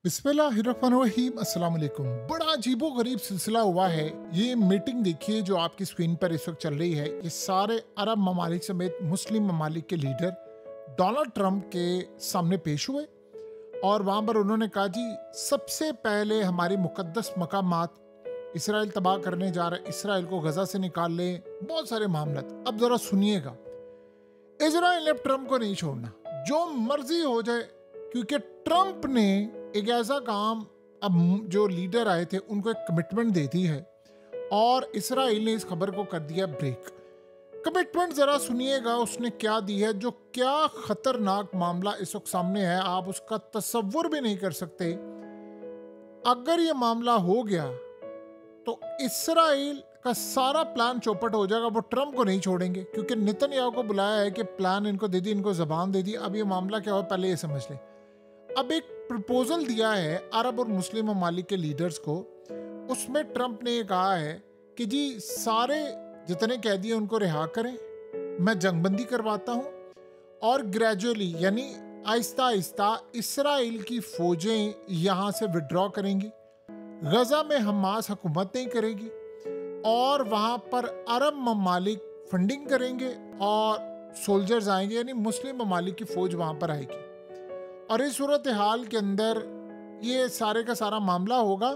बिस्मिल्लाहिर्रहमानिर्रहीम अस्सलाम वालेकुम। बड़ा अजीबो गरीब सिलसिला हुआ है। ये मीटिंग देखिए जो आपकी स्क्रीन पर इस वक्त चल रही है, ये सारे अरब ममालिक समेत मुस्लिम ममालिक के लीडर डोनाल्ड ट्रंप के सामने पेश हुए और वहाँ पर उन्होंने कहा जी सबसे पहले हमारी मुकद्दस मकामात इसराइल तबाह करने जा रहे, इसराइल को गजा से निकाल ले, बहुत सारे मामला। अब जरा सुनिएगा, इसराइल ने ट्रंप को नहीं छोड़ना, जो मर्जी हो जाए, क्योंकि ट्रंप ने एक ऐसा काम, अब जो लीडर आए थे उनको एक कमिटमेंट दे दी है और इसराइल ने इस खबर को कर दिया ब्रेक। कमिटमेंट जरा सुनिएगा उसने क्या दी है, जो क्या खतरनाक मामला इस वक्त सामने है, आप उसका तसव्वुर भी नहीं कर सकते। अगर ये मामला हो गया तो इसराइल का सारा प्लान चौपट हो जाएगा। वो ट्रंप को नहीं छोड़ेंगे क्योंकि नेतन्याहू को बुलाया है कि प्लान इनको दे दी, इनको जबान दे दी। अब ये मामला क्या हो पहले ये समझ लें। अब एक प्रपोजल दिया है अरब और मुस्लिम ममालिक के लीडर्स को, उसमें ट्रंप ने ये कहा है कि जी सारे जितने कैदी हैं उनको रिहा करें, मैं जंगबंदी करवाता हूं और ग्रेजुअली यानी आहिस्ता आहिस्ता इसराइल की फौजें यहां से विड्रॉ करेंगी, गजा में हमास हुकूमत नहीं करेगी और वहां पर अरब ममालिक फंडिंग करेंगे और सोल्जर्स आएंगे, यानी मुस्लिम ममालिक की फौज वहां पर आएगी। और इस सूरत हाल के अंदर ये सारे का सारा मामला होगा।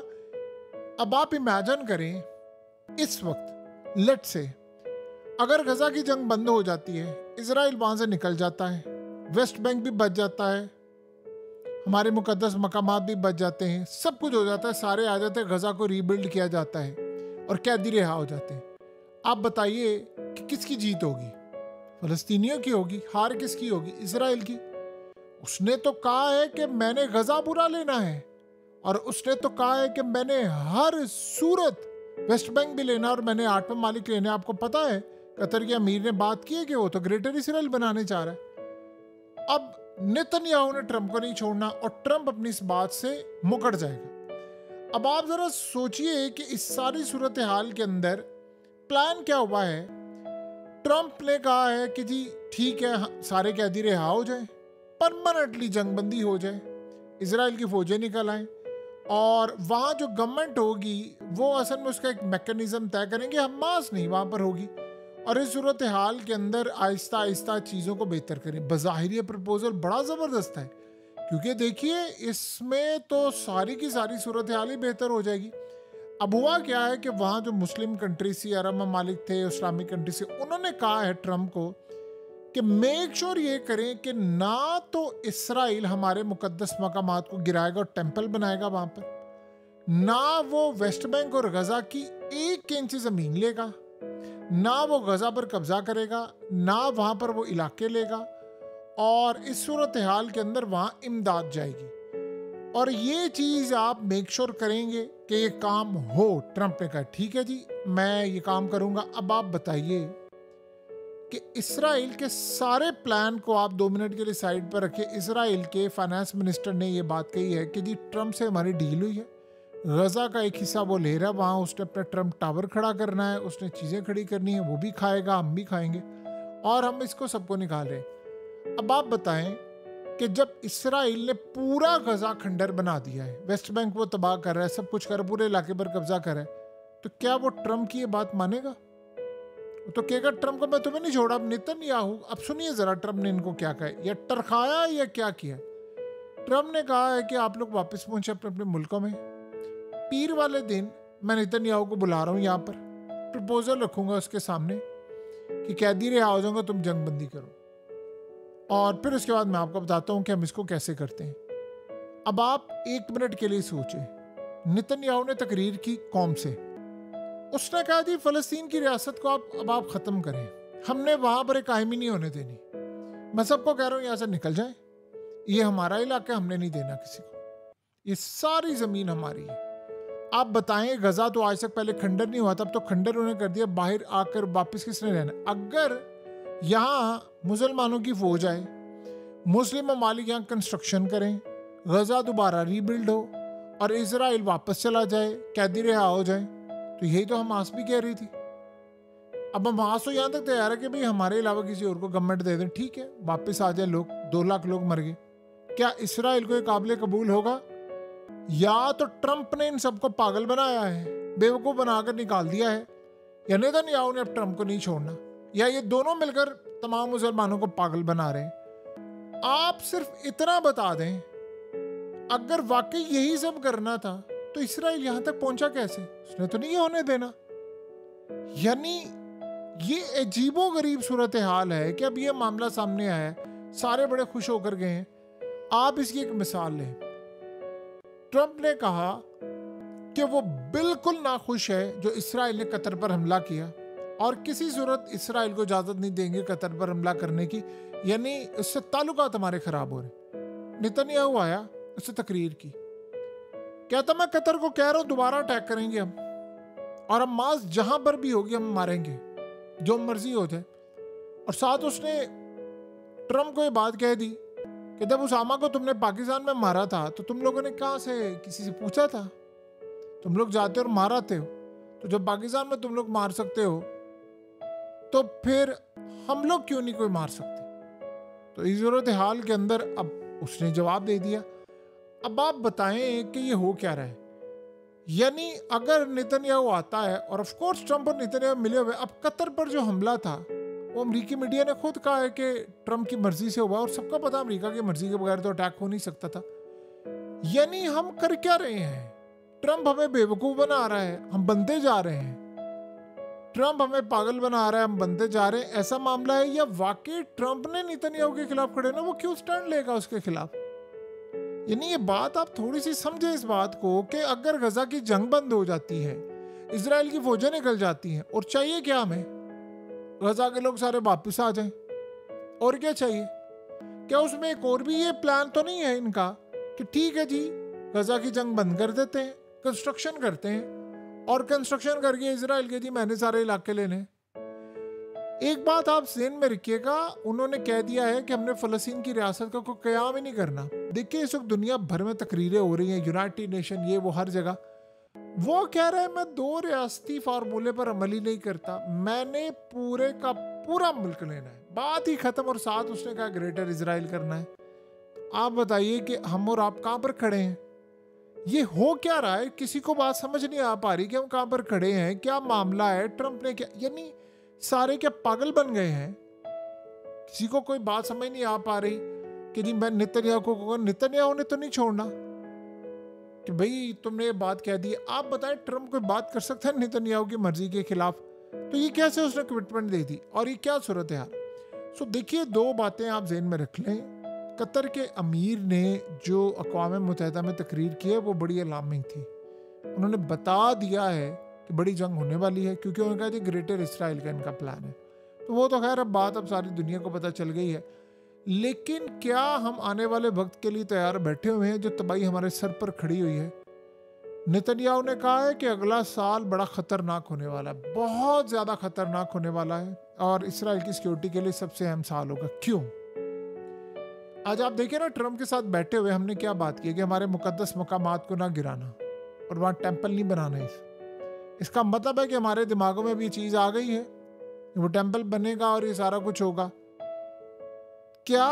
अब आप इमेजिन करें इस वक्त लेट से अगर गजा की जंग बंद हो जाती है, इजराइल वहां से निकल जाता है, वेस्ट बैंक भी बच जाता है, हमारे मुकद्दस मकामात भी बच जाते हैं, सब कुछ हो जाता है, सारे आ जाते हैं, गजा को रीबिल्ड किया जाता है और कैदी रिहा हो जाते हैं। आप बताइए कि किसकी जीत होगी? फलस्तीनियों की होगी। हार किसकी होगी? इजराइल की। उसने तो कहा है कि मैंने गजा बुरा लेना है और उसने तो कहा है कि मैंने हर सूरत वेस्ट बैंक भी लेना और मैंने 8 ममालिक लेने। आपको पता है कतर के अमीर ने बात की है कि वो तो ग्रेटर इसराइल बनाने चाह रहा है। अब नेतन्याहू ने ट्रंप को नहीं छोड़ना और ट्रंप अपनी इस बात से मुकर जाएगा। अब आप जरा सोचिए कि इस सारी सूरत हाल के अंदर प्लान क्या हुआ है। ट्रंप ने कहा है कि जी ठीक है, सारे कैदी रिहा हो जाए, परमानेंटली जंगबंदी हो जाए, इजराइल की फौजें निकल आए और वहाँ जो गवर्नमेंट होगी वो असल में उसका एक मैकेनिज्म तय करेंगे, हमास नहीं वहाँ पर होगी। और इस सूरत हाल के अंदर आहिस्ता आहिस्ता चीज़ों को बेहतर करें। बज़ाहिर ये प्रपोजल बड़ा ज़बरदस्त है क्योंकि देखिए इसमें तो सारी की सारी सूरत हाल ही बेहतर हो जाएगी। अब हुआ क्या है कि वहाँ जो मुस्लिम कंट्री से, अरब ममालिक थे, इस्लामिक कंट्री से, उन्होंने कहा है ट्रंप को कि मेक श्योर ये करें कि ना तो इसराइल हमारे मुकद्दस मकामात को गिराएगा और टेंपल बनाएगा वहां पर, ना वो वेस्ट बैंक और गजा की 1 इंच जमीन लेगा, ना वो गजा पर कब्जा करेगा, ना वहां पर वो इलाके लेगा और इस सूरत हाल के अंदर वहां इमदाद जाएगी। और ये चीज आप मेक श्योर करेंगे कि ये काम हो। ट्रंप ने कहा ठीक है जी मैं ये काम करूंगा। अब आप बताइए कि इसराइल के सारे प्लान को आप 2 मिनट के लिए साइड पर रखिए। इसराइल के फाइनेंस मिनिस्टर ने ये बात कही है कि जी ट्रंप से हमारी डील हुई है, गजा का एक हिस्सा वो ले रहा है, वहाँ उसने अपना ट्रंप टावर खड़ा करना है, उसने चीज़ें खड़ी करनी है, वो भी खाएगा, हम भी खाएंगे और हम इसको सबको निकाल रहे हैं। अब आप बताएं कि जब इसराइल ने पूरा गजा खंडर बना दिया है, वेस्ट बैंक वो तबाह कर रहा है, सब कुछ कर, पूरे इलाके पर कब्जा कर रहा है, तो क्या वो ट्रंप की ये बात मानेगा? तो कहेगा ट्रंप को मैं तुम्हें नहीं छोड़ा। अब नेतन्याहू, अब सुनिए जरा ट्रंप ने इनको क्या कहा, या टरखाया या क्या किया। ट्रंप ने कहा है कि आप लोग वापस पहुंचे अपने अपने मुल्कों में। पीर वाले दिन मैं नेतन्याहू को बुला रहा हूं, यहाँ पर प्रपोजल रखूंगा उसके सामने कि कैदी रिहा हो जाऊंगा, तुम जंगबंदी करो और फिर उसके बाद मैं आपको बताता हूं कि हम इसको कैसे करते हैं। अब आप 1 मिनट के लिए सोचें। नेतन्याहू ने तकरीर की कौम से, उसने कहा जी फलस्तीन की रियासत को अब आप खत्म करें, हमने वहां पर एक कायमी नहीं होने देनी। मैं सबको कह रहा हूं यहां से निकल जाए, ये हमारा इलाका, हमने नहीं देना किसी को, ये सारी जमीन हमारी है। आप बताएं गजा तो आज तक पहले खंडर नहीं हुआ था, अब तो खंडर उन्होंने कर दिया, बाहर आकर वापस किसने रहना? अगर यहाँ मुसलमानों की फौज आए, मुस्लिम ममालिक यहाँ कंस्ट्रक्शन करें, गजा दोबारा रीबिल्ड हो और इसराइल वापस चला जाए, कैदी रिहा हो जाए, तो यही तो हमास भी कह रही थी। अब हमास तो यहां तक तैयार है कि भाई हमारे अलावा किसी और को गवर्नमेंट दे दें, ठीक है वापस आ जाए लोग, 2 लाख लोग मर गए। क्या इसराइल को ये काबिल कबूल होगा या तो ट्रंप ने इन सबको पागल बनाया है, बेवकूफ बनाकर निकाल दिया है, या नेतन्याहू ने अब ट्रंप को नहीं छोड़ना, या ये दोनों मिलकर तमाम मुसलमानों को पागल बना रहे हैं। आप सिर्फ इतना बता दें, अगर वाकई यही सब करना था तो इसराइल यहां तक पहुंचा कैसे? उसने तो नहीं होने देना। यानी ये अजीबो गरीब सूरत हाल है कि अब ये मामला सामने आया है, सारे बड़े खुश होकर गए हैं। आप इसकी एक मिसाल लें, ट्रंप ने कहा कि वो बिल्कुल नाखुश है जो इसराइल ने कतर पर हमला किया और किसी सूरत इसराइल को इजाजत नहीं देंगे कतर पर हमला करने की, यानी उससे ताल्लुकात हमारे खराब हो रहे। नेतन्याहू आया, उससे तकरीर की, कहता मैं कतर को कह रहा हूं दोबारा अटैक करेंगे हम, और हमास जहां पर भी होगी हम मारेंगे, जो मर्जी हो जाए। और साथ उसने ट्रंप को ये बात कह दी कि जब उसामा को तुमने पाकिस्तान में मारा था तो तुम लोगों ने कहां से किसी से पूछा था? तुम लोग जाते और मार आते हो, तो जब पाकिस्तान में तुम लोग मार सकते हो तो फिर हम लोग क्यों नहीं कोई मार सकते? तो इस सूरत हाल के अंदर अब उसने जवाब दे दिया। अब आप बताएं कि ये हो क्या रहा है। यानी अगर नेतन्याहू आता है, और ऑफ कोर्स ट्रंप और नेतन्याहू मिले हुए, अब कतर पर जो हमला था वो अमेरिकी मीडिया ने खुद कहा है कि ट्रंप की मर्जी से हुआ, और सबका पता अमेरिका की मर्जी के बगैर तो अटैक हो नहीं सकता था। यानी हम कर क्या रहे हैं? ट्रंप हमें बेवकूफ बना रहा है, हम बनते जा रहे हैं। ट्रंप हमें पागल बना रहा है, हम बनते जा रहे हैं। ऐसा मामला है, या वाकई ट्रंप ने नेतन्याहू के खिलाफ खड़े ना, वो क्यों स्टैंड लेगा उसके खिलाफ? यानी ये बात आप थोड़ी सी समझे इस बात को कि अगर गजा की जंग बंद हो जाती है, इजराइल की फौजें निकल जाती हैं, और चाहिए क्या हमें? गजा के लोग सारे वापस आ जाएं। और क्या चाहिए? क्या उसमें एक और भी ये प्लान तो नहीं है इनका कि ठीक है जी, गजा की जंग बंद कर देते हैं, कंस्ट्रक्शन करते हैं, और कंस्ट्रक्शन करके इजराइल के जी मैंने सारे इलाके लेने। एक बात आप ज़हन में रखिएगा, उन्होंने कह दिया है कि हमने फ़लस्तीन की रियासत का कोई क़याम ही नहीं करना। देखिए इस वक्त दुनिया भर में तकरीरें हो रही हैं, यूनाइटेड नेशन, ये वो, हर जगह वो कह रहे हैं मैं 2 रियासती फार्मूले पर अमल ही नहीं करता, मैंने पूरे का पूरा मुल्क लेना है, बात ही खत्म। और साथ उसने कहा ग्रेटर इजराइल करना है। आप बताइए कि हम और आप कहाँ पर खड़े हैं? ये हो क्या रहा है? किसी को बात समझ नहीं आ पा रही कि हम कहाँ पर खड़े हैं, क्या मामला है, ट्रंप ने क्या, यानी सारे क्या पागल बन गए हैं? किसी को कोई बात समझ नहीं आ पा रही कि जी मैं नेतन्याहू को कहूँगा, नेतन्याहू ने तो नहीं छोड़ना कि भाई तुमने ये बात कह दी। आप बताएं ट्रंप कोई बात कर सकता है नेतन्याहू की मर्जी के खिलाफ? तो ये कैसे उसने कमिटमेंट दे दी, और ये क्या सूरत है? सो देखिए 2 बातें आप ज़हन में रख लें। कतर के अमीर ने जो अक़वाम मुत्तहिदा में तकरीर की है वो बड़ी अलार्मिंग थी। उन्होंने बता दिया है कि बड़ी जंग होने वाली है, क्योंकि उन्होंने कहा जी ग्रेटर इसराइल का इनका प्लान है। तो वो तो खैर अब बात अब सारी दुनिया को पता चल गई है। लेकिन क्या हम आने वाले वक्त के लिए तैयार बैठे हुए हैं जो तबाही हमारे सर पर खड़ी हुई है? नेतन्याहू ने कहा है कि अगला साल बड़ा ख़तरनाक होने वाला है, बहुत ज़्यादा ख़तरनाक होने वाला है, और इसराइल की सिक्योरिटी के लिए सबसे अहम साल होगा। क्यों? आज आप देखिए ना, ट्रंप के साथ बैठे हुए हमने क्या बात की कि हमारे मुकद्दस मकामात को ना गिराना और वहाँ टेम्पल नहीं बनाना। इसका मतलब है कि हमारे दिमागों में भी चीज़ आ गई है, वो टेम्पल बनेगा और ये सारा कुछ होगा। क्या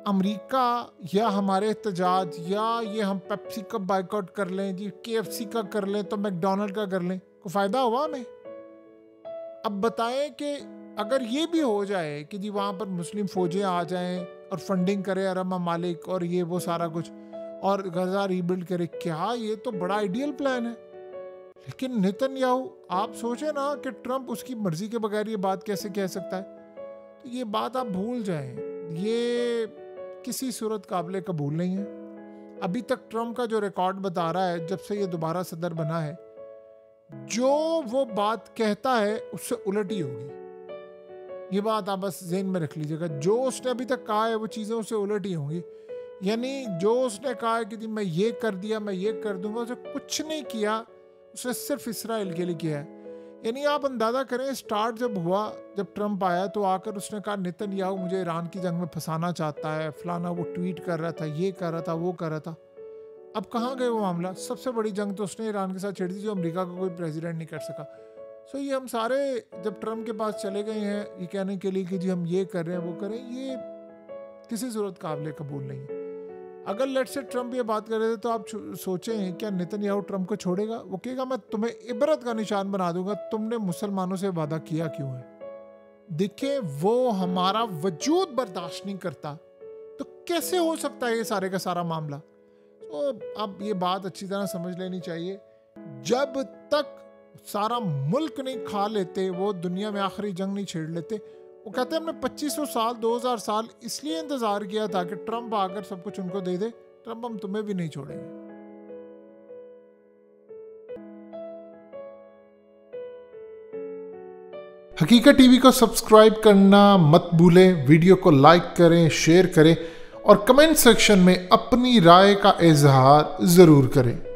अमेरिका या हमारे एहतजाज, या ये हम पेप्सी का बाइकआउट कर लें जी, KFC का कर लें, तो मैकडोनल्ड का कर लें, कोई फ़ायदा हुआ हमें? अब बताएं कि अगर ये भी हो जाए कि जी वहाँ पर मुस्लिम फ़ौजें आ जाएं और फंडिंग करे अरब ममालिक और ये वो सारा कुछ, और गजा रीबिल्ड करे, क्या ये तो बड़ा आइडियल प्लान है। लेकिन नेतन्याहू, आप सोचें ना कि ट्रंप उसकी मर्जी के बगैर ये बात कैसे कह सकता है? तो ये बात आप भूल जाएं, ये किसी सूरत काबिल कबूल नहीं है। अभी तक ट्रंप का जो रिकॉर्ड बता रहा है, जब से ये दोबारा सदर बना है, जो वो बात कहता है उससे उलट ही होगी। ये बात आप बस ज़हन में रख लीजिएगा। जो उसने अभी तक कहा है वो चीज़ें उससे उलट ही होंगी। यानी जो उसने कहा है कि मैं ये कर दिया, मैं ये कर दूंगा, उसने कुछ नहीं किया, उसने सिर्फ इसराइल के लिए किया है। यानी आप अंदाज़ा करें, स्टार्ट जब हुआ, जब ट्रंप आया तो आकर उसने कहा नेतन्याहू मुझे ईरान की जंग में फंसाना चाहता है, फलाना, वो ट्वीट कर रहा था, ये कर रहा था, वो कर रहा था। अब कहाँ गए वो मामला? सबसे बड़ी जंग तो उसने ईरान के साथ छेड़ दी, जो अमेरिका का कोई प्रेसिडेंट नहीं कर सका। सो ये हम सारे जब ट्रंप के पास चले गए हैं ये कहने के लिए कि जी हम ये कर रहे हैं, वो करें, ये किसी सूरत काबिल कबूल नहीं है। अगर लेट्स से ट्रम्प ये बात कर रहे थे तो आप सोचें क्या नेतन्याहू ट्रम्प को छोड़ेगा? वो कहेगा मैं तुम्हें इबरत का निशान बना दूंगा, तुमने मुसलमानों से वादा किया क्यों है? देखिए वो हमारा वजूद बर्दाश्त नहीं करता, तो कैसे हो सकता है ये सारे का सारा मामला? तो अब ये बात अच्छी तरह समझ लेनी चाहिए, जब तक सारा मुल्क नहीं खा लेते वो दुनिया में आखिरी जंग नहीं छेड़ लेते। वो कहते हैं हमने 2500 साल 2000 साल इसलिए इंतजार किया था कि ट्रम्प आकर सब कुछ उनको दे दे। ट्रम्प हम तुम्हें भी नहीं छोड़ेंगे। हकीकत टीवी को सब्सक्राइब करना मत भूलें, वीडियो को लाइक करें, शेयर करें और कमेंट सेक्शन में अपनी राय का इजहार जरूर करें।